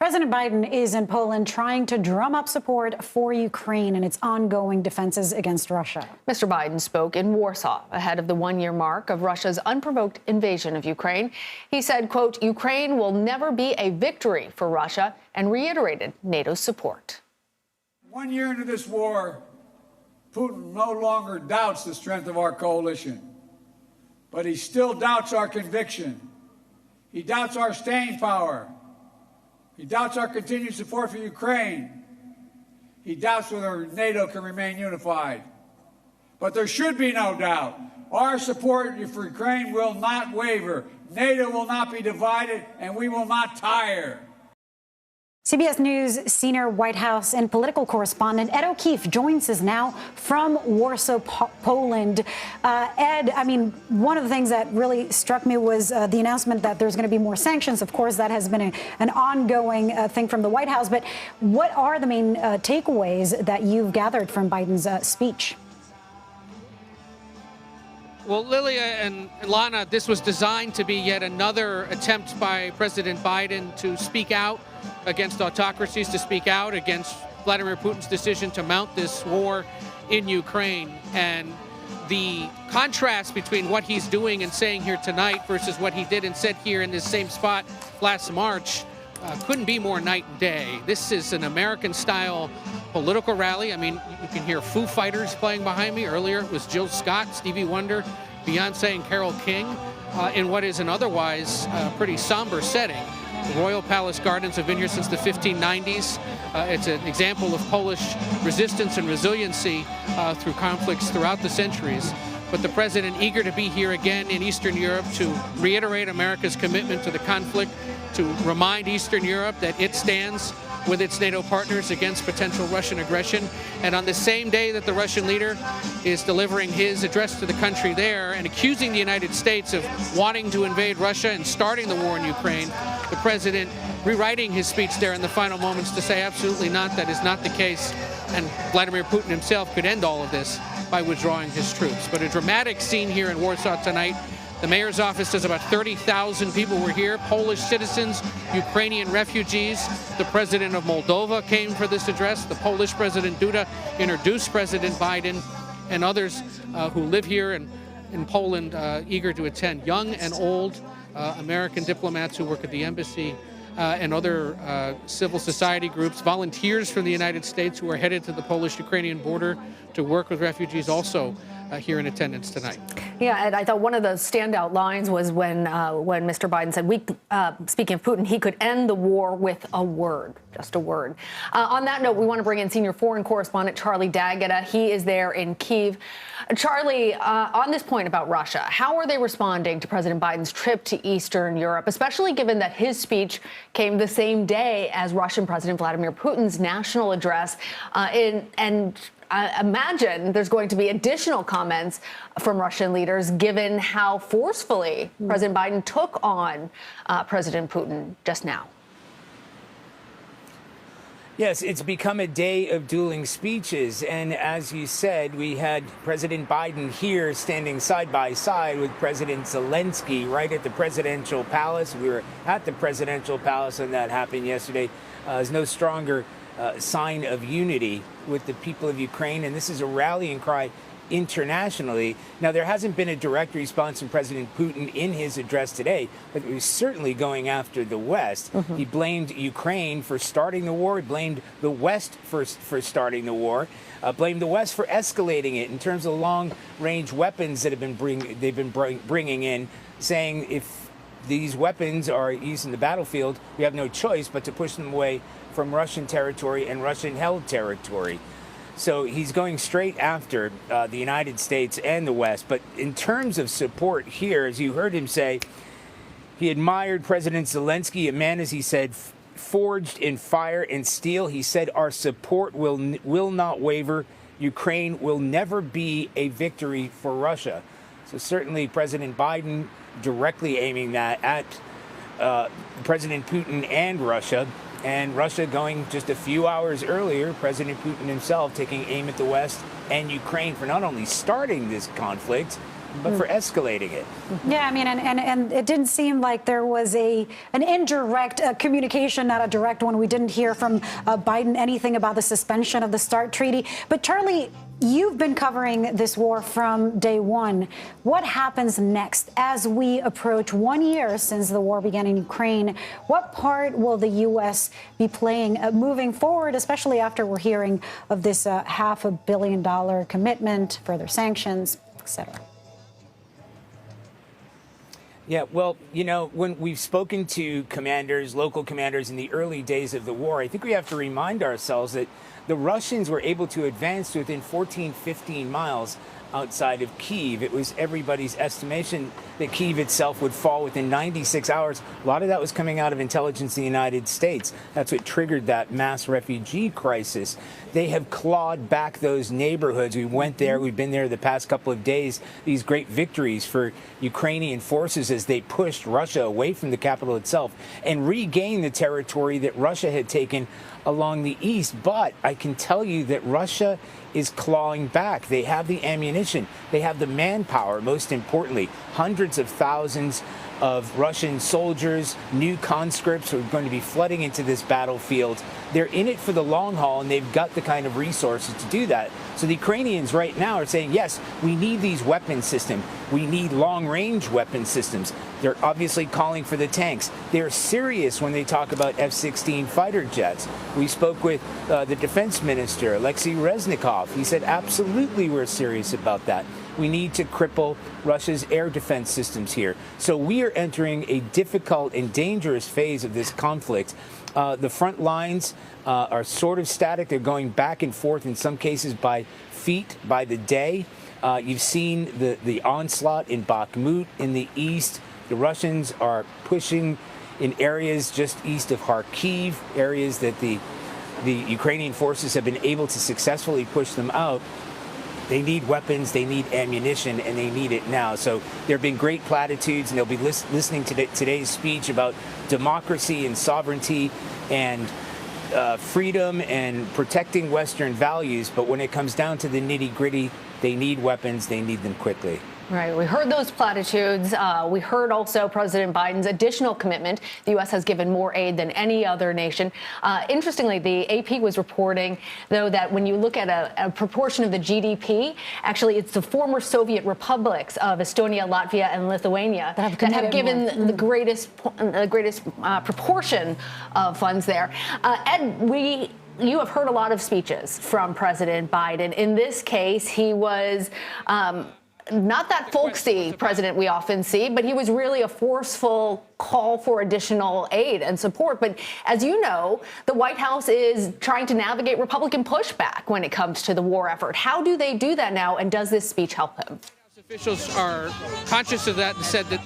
President Biden is in Poland trying to drum up support for Ukraine and its ongoing defenses against Russia. Mr. Biden spoke in Warsaw ahead of the one-year mark of Russia's unprovoked invasion of Ukraine. He said, quote, Ukraine will never be a victory for Russia, and reiterated NATO's support. 1 year into this war, Putin no longer doubts the strength of our coalition, but he still doubts our conviction. He doubts our staying power. He doubts our continued support for Ukraine. He doubts whether NATO can remain unified. But there should be no doubt. Our support for Ukraine will not waver. NATO will not be divided, and we will not tire. CBS News senior White House and political correspondent Ed O'Keefe joins us now from Warsaw, Poland. Ed, I mean, one of the things that really struck me was the announcement that there's going to be more sanctions. Of course, that has been an ongoing thing from the White House. But what are the main takeaways that you've gathered from Biden's speech? Well, Lilia and Lana, this was designed to be yet another attempt by President Biden to speak out against autocracies, to speak out against Vladimir Putin's decision to mount this war in Ukraine. And the contrast between what he's doing and saying here tonight versus what he did and said here in this same spot last March couldn't be more night and day. This is an American-style political rally. I mean, you can hear Foo Fighters playing behind me. Earlier it was Jill Scott, Stevie Wonder, Beyonce, and Carole King in what is an otherwise pretty somber setting. The Royal Palace Gardens have been here since the 1590s. It's an example of Polish resistance and resiliency through conflicts throughout the centuries. But the president eager to be here again in Eastern Europe to reiterate America's commitment to the conflict, to remind Eastern Europe that it stands with its NATO partners against potential Russian aggression. And on the same day that the Russian leader is delivering his address to the country there and accusing the United States of wanting to invade Russia and starting the war in Ukraine, the president rewriting his speech there in the final moments to say absolutely not, that is not the case. And Vladimir Putin himself could end all of this by withdrawing his troops. But a dramatic scene here in Warsaw tonight. The mayor's office says about 30,000 people were here, Polish citizens, Ukrainian refugees. The president of Moldova came for this address. The Polish President Duda introduced President Biden, and others who live here in Poland eager to attend. Young and old American diplomats who work at the embassy and other civil society groups, volunteers from the United States who are headed to the Polish-Ukrainian border to work with refugees also here in attendance tonight. Yeah, and I thought one of the standout lines was when Mr. Biden said, speaking of Putin, he could end the war with a word, just a word. On that note, we want to bring in senior foreign correspondent Charlie D'Agata. He is there in Kiev. Charlie, on this point about Russia, how are they responding to President Biden's trip to Eastern Europe, especially given that his speech came the same day as Russian President Vladimir Putin's national address? And I imagine there's going to be additional comments from Russian leaders, given how forcefully President Biden took on President Putin just now. Yes, it's become a day of dueling speeches. And as you said, we had President Biden here standing side by side with President Zelensky right at the presidential palace. We were at the presidential palace when that happened yesterday. There's no stronger sign of unity with the people of Ukraine. And this is a rallying cry internationally. Now, there hasn't been a direct response from President Putin in his address today, but he was certainly going after the West. He blamed Ukraine for starting the war. He blamed the West for starting the war. Blamed the West for escalating it in terms of long-range weapons that have been bringing in, saying if these weapons are used in the battlefield, we have no choice but to push them away from Russian territory and Russian-held territory. So he's going straight after the United States and the West. But in terms of support here, as you heard him say, he admired President Zelensky, a man, as he said, forged in fire and steel. He said, our support will not waver. Ukraine will never be a victory for Russia. So certainly President Biden directly aiming that at President Putin and Russia. And Russia going just a few hours earlier, President Putin himself taking aim at the West and Ukraine for not only starting this conflict, but for escalating it. Yeah, I mean, and it didn't seem like there was an indirect communication, not a direct one. We didn't hear from Biden anything about the suspension of the START treaty. But Charlie, you've been covering this war from day one. What happens next as we approach 1 year since the war began in Ukraine? What part will the U.S. be playing moving forward, especially after we're hearing of this $500 million commitment, further sanctions, et cetera? Yeah, well, you know, when we've spoken to commanders, local commanders in the early days of the war, I think we have to remind ourselves that the Russians were able to advance to within 14, 15 miles outside of Kiev. It was everybody's estimation that Kiev itself would fall within 96 hours. A lot of that was coming out of intelligence in the United States. That's what triggered that mass refugee crisis. They have clawed back those neighborhoods. We went there. We've been there the past couple of days. These great victories for Ukrainian forces as they pushed Russia away from the capital itself and regained the territory that Russia had taken along the east. But I can tell you that Russia is clawing back. They have the ammunition. They have the manpower, most importantly. Hundreds of thousands of Russian soldiers, new conscripts who are going to be flooding into this battlefield. They're in it for the long haul, and they've got the kind of resources to do that. So the Ukrainians right now are saying, yes, we need these weapon systems. We need long-range weapon systems. They're obviously calling for the tanks. They're serious when they talk about F-16 fighter jets. We spoke with the defense minister, Alexei Reznikov. He said, absolutely, we're serious about that. We need to cripple Russia's air defense systems here. So we are entering a difficult and dangerous phase of this conflict. The front lines are sort of static. They're going back and forth in some cases by feet, by the day. You've seen the onslaught in Bakhmut in the east. The Russians are pushing in areas just east of Kharkiv, areas that the Ukrainian forces have been able to successfully push them out. They need weapons, they need ammunition, and they need it now. So there have been great platitudes, and they'll be listening to today's speech about democracy and sovereignty and freedom and protecting Western values. But when it comes down to the nitty-gritty, they need weapons, they need them quickly. Right. We heard those platitudes. We heard also President Biden's additional commitment. The U.S. has given more aid than any other nation. Interestingly, the AP was reporting, though, that when you look at a proportion of the GDP, actually, it's the former Soviet republics of Estonia, Latvia, and Lithuania that have given the greatest proportion of funds there. Ed, you have heard a lot of speeches from President Biden. In this case, he was not that folksy president we often see, but he was really a forceful call for additional aid and support. But as you know, the White House is trying to navigate Republican pushback when it comes to the war effort. How do they do that now, and does this speech help him? Officials are conscious of that and said that...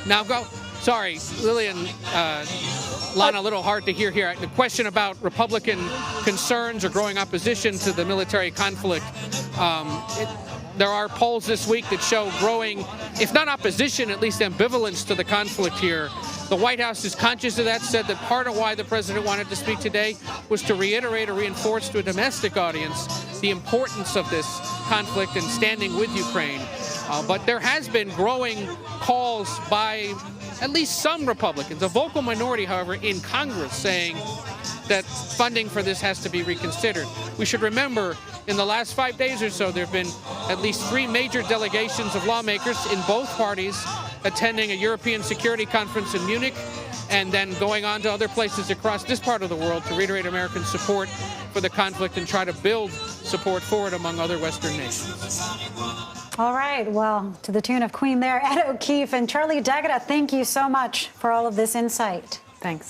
Now go. Sorry, Lilia and Lana, a little hard to hear here. The question about Republican concerns or growing opposition to the military conflict. There are polls this week that show growing, if not opposition, at least ambivalence to the conflict here. The White House is conscious of that, said that part of why the president wanted to speak today was to reiterate or reinforce to a domestic audience the importance of this conflict and standing with Ukraine. But there has been growing calls by at least some Republicans, a vocal minority, however, in Congress, saying that funding for this has to be reconsidered. We should remember, in the last 5 days or so, there have been at least 3 major delegations of lawmakers in both parties attending a European security conference in Munich and then going on to other places across this part of the world to reiterate American support for the conflict and try to build support for it among other Western nations. All right. Well, to the tune of Queen there, Ed O'Keefe and Charlie D'Agata, thank you so much for all of this insight. Thanks.